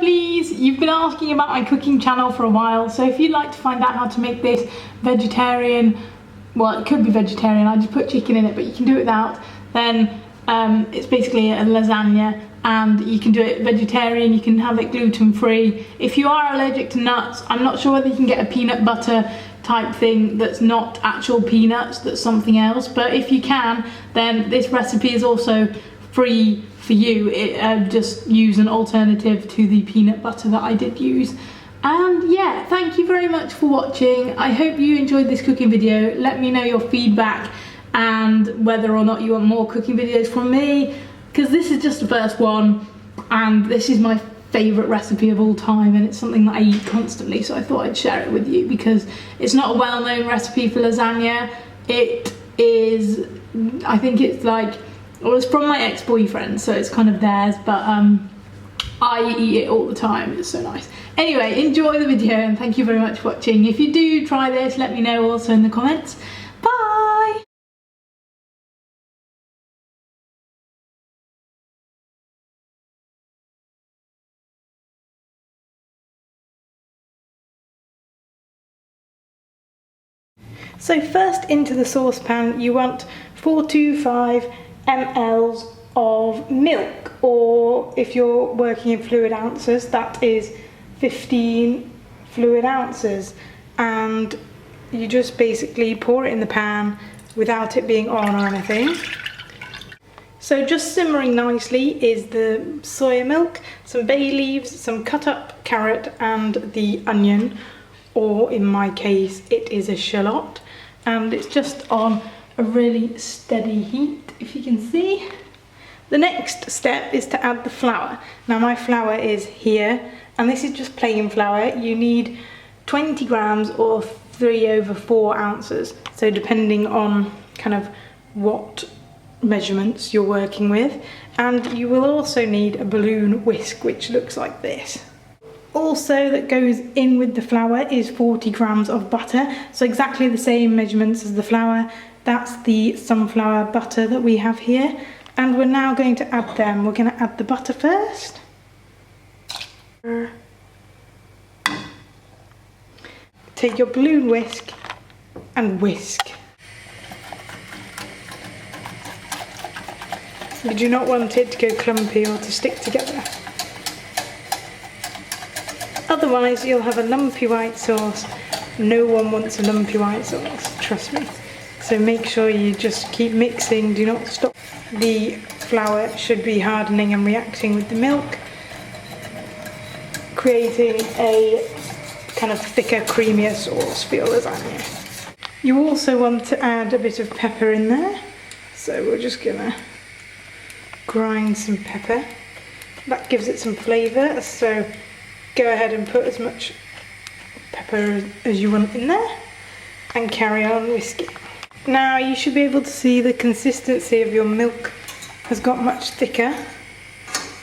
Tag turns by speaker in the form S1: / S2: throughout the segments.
S1: lovelies, you've been asking about my cooking channel for a while, so if you'd like to find out how to make this vegetarian, well, it could be vegetarian, I just put chicken in it, but you can do it without, then it's basically a lasagna, and you can do it vegetarian, you can have it gluten-free. If you are allergic to nuts, I'm not sure whether you can get a peanut butter type thing that's not actual peanuts, that's something else, but if you can, then this recipe is also free for you. Just use an alternative to the peanut butter that I did use. And yeah, thank you very much for watching. I hope you enjoyed this cooking video. Let me know your feedback and whether or not you want more cooking videos from me, because this is just the first one and this is my favourite recipe of all time, and it's something that I eat constantly, so I thought I'd share it with you because it's not a well-known recipe for lasagna. It is, I think it's like, well, it's from my ex-boyfriend, so it's kind of theirs, but I eat it all the time. It's so nice. Anyway, enjoy the video and thank you very much for watching. If you do try this, let me know also in the comments. Bye! So first, into the saucepan you want 4 to 5 ml of milk, or if you're working in fluid ounces, that is 15 fluid ounces, and you just basically pour it in the pan without it being on or anything. So just simmering nicely is the soya milk, some bay leaves, some cut up carrot and the onion, or in my case it is a shallot, and it's just on a really steady heat, if you can see. The next step is to add the flour. Now my flour is here, and this is just plain flour. You need 20 grams or 3/4 ounces, so depending on kind of what measurements you're working with. And you will also need a balloon whisk, which looks like this. Also that goes in with the flour is 40 grams of butter, so exactly the same measurements as the flour. That's the sunflower butter that we have here, and we're now going to add them. We're going to add the butter first. Take your balloon whisk and whisk. You do not want it to go clumpy or to stick together. Otherwise you'll have a lumpy white sauce. No one wants a lumpy white sauce, trust me. So make sure you just keep mixing, do not stop. The flour should be hardening and reacting with the milk, creating a kind of thicker, creamier sauce for your lasagna. You also want to add a bit of pepper in there, so we're just gonna grind some pepper. That gives it some flavour, so go ahead and put as much pepper as you want in there and carry on whisking. Now you should be able to see the consistency of your milk has got much thicker,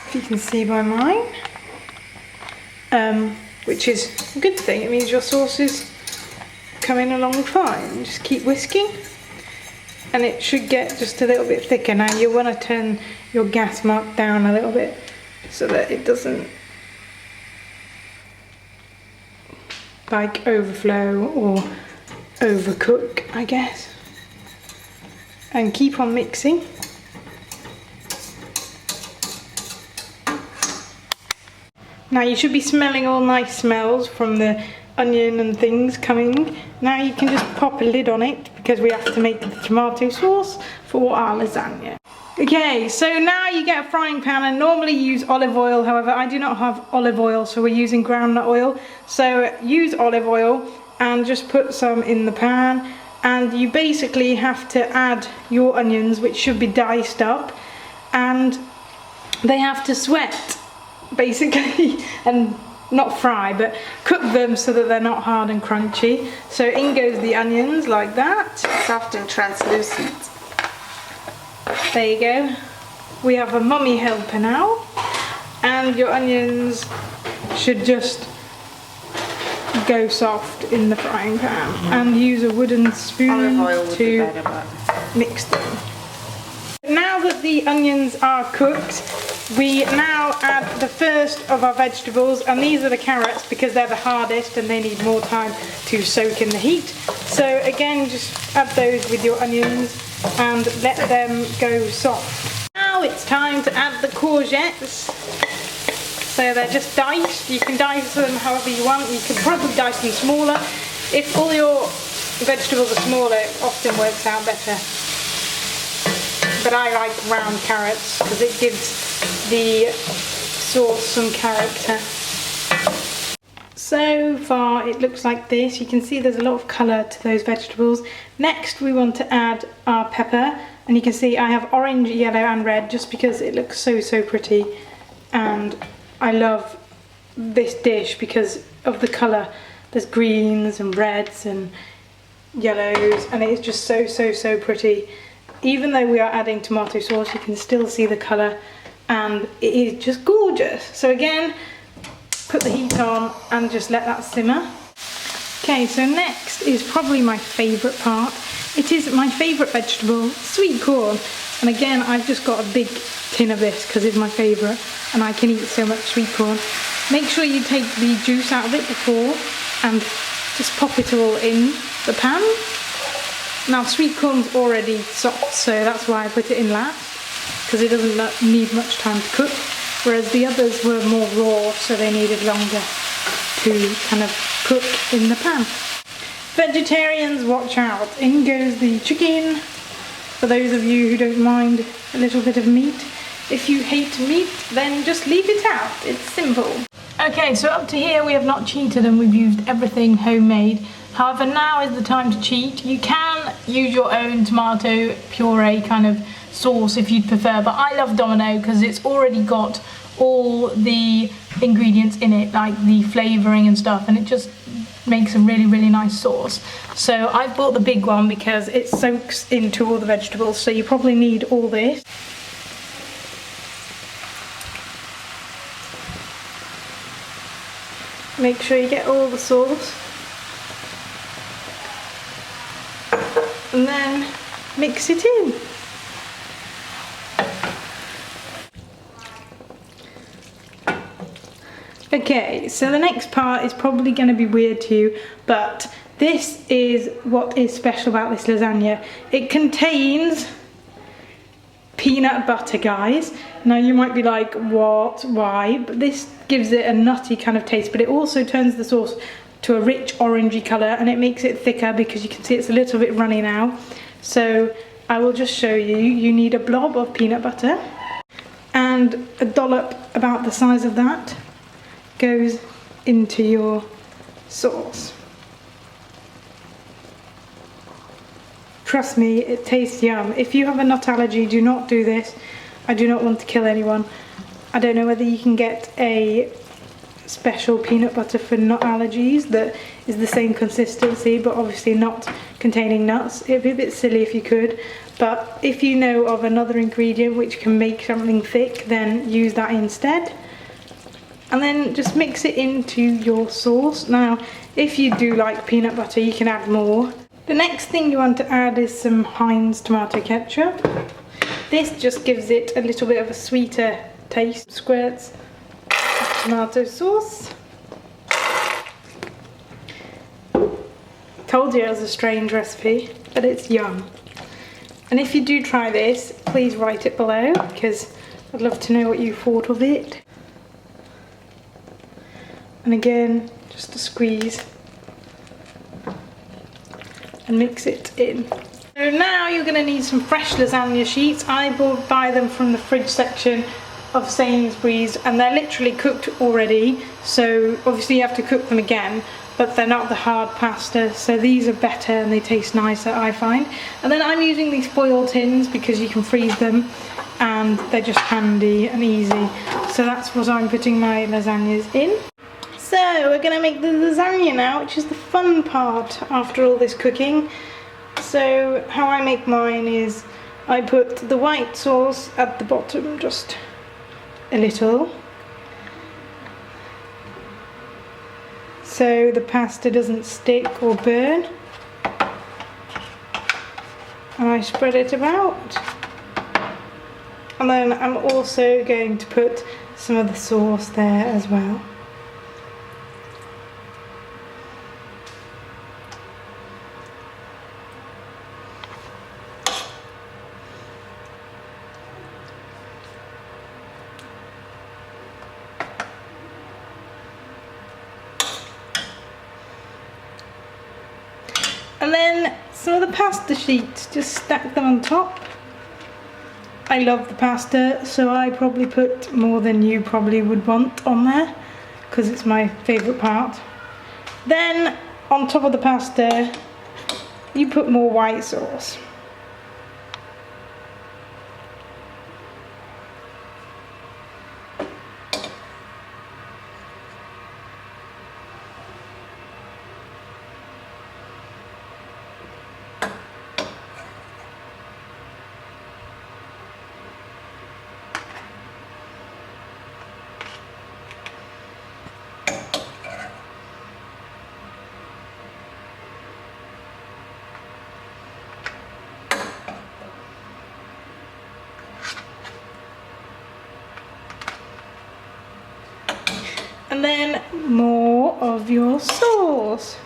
S1: if you can see by mine, which is a good thing. It means your sauce is coming along fine. Just keep whisking and it should get just a little bit thicker. Now you want to turn your gas mark down a little bit so that it doesn't like overflow or overcook, I guess. And keep on mixing. Now you should be smelling all nice smells from the onion and things coming. Now you can just pop a lid on it because we have to make the tomato sauce for our lasagna. Okay, so now you get a frying pan, and normally you use olive oil. However, I do not have olive oil, so we're using groundnut oil. So use olive oil and just put some in the pan, and you basically have to add your onions, which should be diced up, and they have to sweat basically, and not fry, but cook them so that they're not hard and crunchy. So in goes the onions like that.
S2: Soft and translucent.
S1: There you go. We have a mummy helper now, and your onions should just go soft in the frying pan, and use a wooden spoon to mix them. Now that the onions are cooked, We now add the first of our vegetables, and these are the carrots because they're the hardest and they need more time to soak in the heat. So again, just add those with your onions and let them go soft. Now it's time to add the courgettes. So they're just diced. You can dice them however you want. You can probably dice them smaller. If all your vegetables are smaller, it often works out better. But I like round carrots because it gives the sauce some character. So far it looks like this. You can see there's a lot of colour to those vegetables. Next we want to add our pepper, and you can see I have orange, yellow and red just because it looks so pretty, and I love this dish because of the colour. There's greens and reds and yellows, and it's just so pretty. Even though we are adding tomato sauce, you can still see the colour, and it is just gorgeous. So again, put the heat on and just let that simmer. Okay, so next is probably my favourite part. It is my favourite vegetable, sweet corn. And again, I've just got a big tin of this because it's my favourite and I can eat so much sweet corn. Make sure you take the juice out of it before and just pop it all in the pan. Now sweet corn's already soft, so that's why I put it in last, because it doesn't need much time to cook, whereas the others were more raw, so they needed longer to kind of cook in the pan. Vegetarians, watch out. In goes the chicken, for those of you who don't mind a little bit of meat. If you hate meat, then just leave it out. It's simple. Okay, so up to here we have not cheated and we've used everything homemade. However, now is the time to cheat. You can use your own tomato puree kind of sauce if you'd prefer, but I love Domino because it's already got all the ingredients in it, like the flavouring and stuff, and it just makes a really nice sauce. So I bought the big one because it soaks into all the vegetables, so you probably need all this. Make sure you get all the sauce. And then mix it in. Okay, so the next part is probably going to be weird to you, but this is what is special about this lasagna. It contains peanut butter, guys. Now you might be like, what, why? But this gives it a nutty kind of taste, but it also turns the sauce to a rich orangey colour, and it makes it thicker because you can see it's a little bit runny now. So I will just show you. You need a blob of peanut butter, and a dollop about the size of that goes into your sauce. Trust me, it tastes yum. If you have a nut allergy, do not do this. I do not want to kill anyone. I don't know whether you can get a special peanut butter for nut allergies that is the same consistency but obviously not containing nuts. It'd be a bit silly if you could, but if you know of another ingredient which can make something thick, then use that instead. And then just mix it into your sauce. Now if you do like peanut butter, you can add more. The next thing you want to add is some Heinz tomato ketchup. This just gives it a little bit of a sweeter taste. Squirts of tomato sauce. Told you it was a strange recipe, but it's yum. And if you do try this, please write it below because I'd love to know what you thought of it. And again, just a squeeze and mix it in. So now you're going to need some fresh lasagna sheets. I buy them from the fridge section of Sainsbury's, and they're literally cooked already, so obviously you have to cook them again, but they're not the hard pasta, so these are better and they taste nicer, I find. And then I'm using these foil tins because you can freeze them and they're just handy and easy. So that's what I'm putting my lasagnas in. So we're going to make the lasagna now, which is the fun part after all this cooking. So how I make mine is I put the white sauce at the bottom, just a little, so the pasta doesn't stick or burn, and I spread it about. And then I'm also going to put some of the sauce there as well. And then some of the pasta sheets, just stack them on top. I love the pasta, so I probably put more than you probably would want on there, because it's my favourite part. Then, on top of the pasta, you put more white sauce. And then more of your sauce.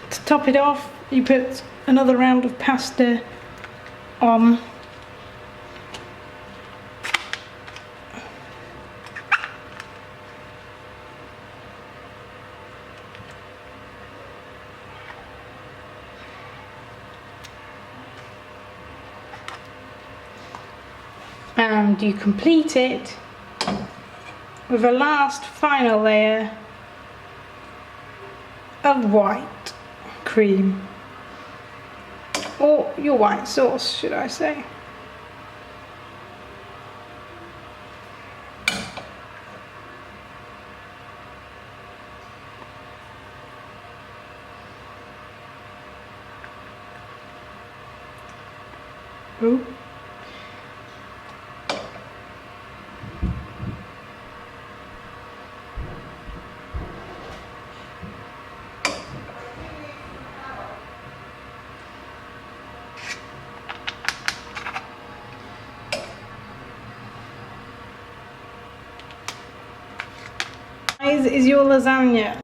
S1: To top it off, you put another round of pasta on. And you complete it with a last final layer of white cream, or your white sauce, should I say. Ooh. Is your lasagna.